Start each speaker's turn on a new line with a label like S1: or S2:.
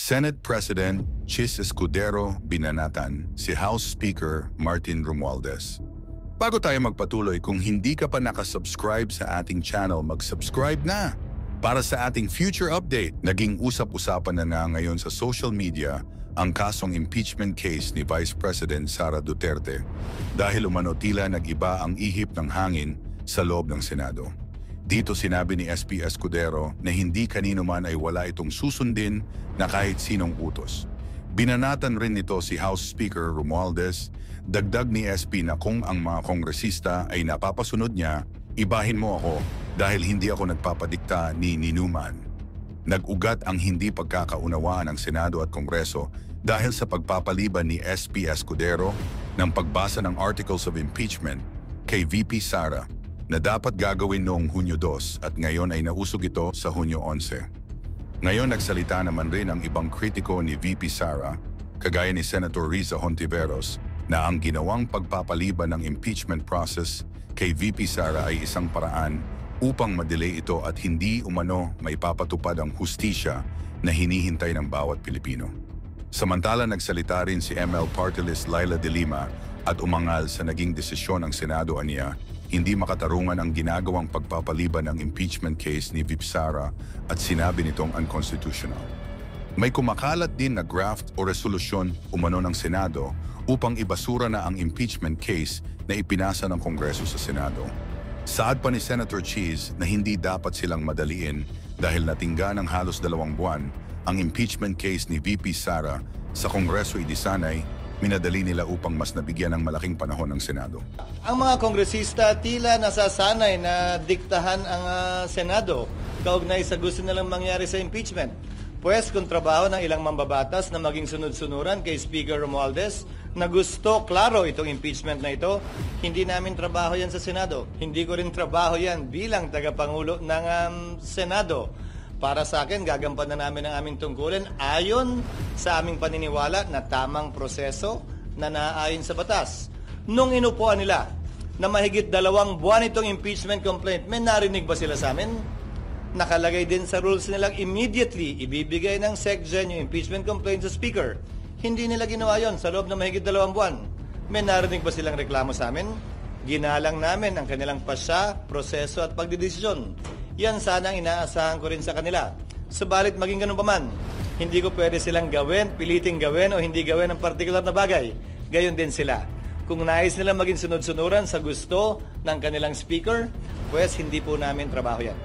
S1: Senate President Chis Escudero binanatan si House Speaker Martin Romualdez. Bago tayo magpatuloy, kung hindi ka pa nakasubscribe sa ating channel, mag-subscribe na. Para sa ating future update, naging usap-usapan na ngayon sa social media ang kasong impeachment case ni Vice President Sara Duterte dahil umano tila nag-iba ang ihip ng hangin sa loob ng Senado. Dito sinabi ni SP Escudero na hindi kanino man ay wala itong susundin na kahit sinong utos. Binanatan rin nito si House Speaker Romualdez, dagdag ni SP na kung ang mga kongresista ay napapasunod niya, ibahin mo ako dahil hindi ako nagpapadikta ni Ninuman. Nag-ugat ang hindi pagkakaunawaan ng Senado at Kongreso dahil sa pagpapaliban ni SP Escudero ng pagbasa ng Articles of Impeachment kay VP Sara na dapat gagawin noong Hunyo 2 at ngayon ay nausog ito sa Hunyo 11. Ngayon nagsalita naman rin ang ibang kritiko ni VP Sara, kagaya ni Senator Riza Hontiveros, na ang ginawang pagpapaliban ng impeachment process kay VP Sara ay isang paraan upang madelay ito at hindi umano may papatupad ang hustisya na hinihintay ng bawat Pilipino. Samantala nagsalita rin si ML Party List Laila De Lima at umangal sa naging desisyon ng Senado aniya, hindi makatarungan ang ginagawang pagpapaliban ng impeachment case ni VP Sara at sinabi nitong unconstitutional. May kumakalat din na draft o resolusyon umano ng Senado upang ibasura na ang impeachment case na ipinasa ng Kongreso sa Senado. Saad pa ni Senator Cheese na hindi dapat silang madaliin dahil natingga ng halos 2 buwan ang impeachment case ni VP Sara sa Kongreso idisanay, minadali nila upang mas nabigyan ng malaking panahon ng Senado.
S2: Ang mga kongresista tila nasasanay na diktahan ang Senado kaugnay sa gusto nilang mangyari sa impeachment. Pues kung trabaho ng ilang mambabatas na maging sunod-sunuran kay Speaker Romualdez na gusto, klaro itong impeachment na ito, hindi namin trabaho yan sa Senado. Hindi ko rin trabaho yan bilang tagapangulo ng Senado. Para sa akin, gagampanan namin ang aming tungkulin ayon sa aming paniniwala na tamang proseso na naaayon sa batas. Nung inupuan nila na mahigit 2 buwan itong impeachment complaint, may narinig ba sila sa amin? Nakalagay din sa rules nilang immediately ibibigay ng SecGen yung impeachment complaint sa Speaker. Hindi nila ginawa yon sa loob ng mahigit 2 buwan. May narinig ba silang reklamo sa amin? Ginalang namin ang kanilang pasya, proseso at pagdidesisyon. Yan sana ang inaasahan ko rin sa kanila. Subalit maging ganun pa man, hindi ko pwede silang gawin, piliting gawin o hindi gawin ang partikular na bagay. Gayon din sila. Kung nais nila maging sunod-sunuran sa gusto ng kanilang speaker, pues hindi po namin trabaho yan.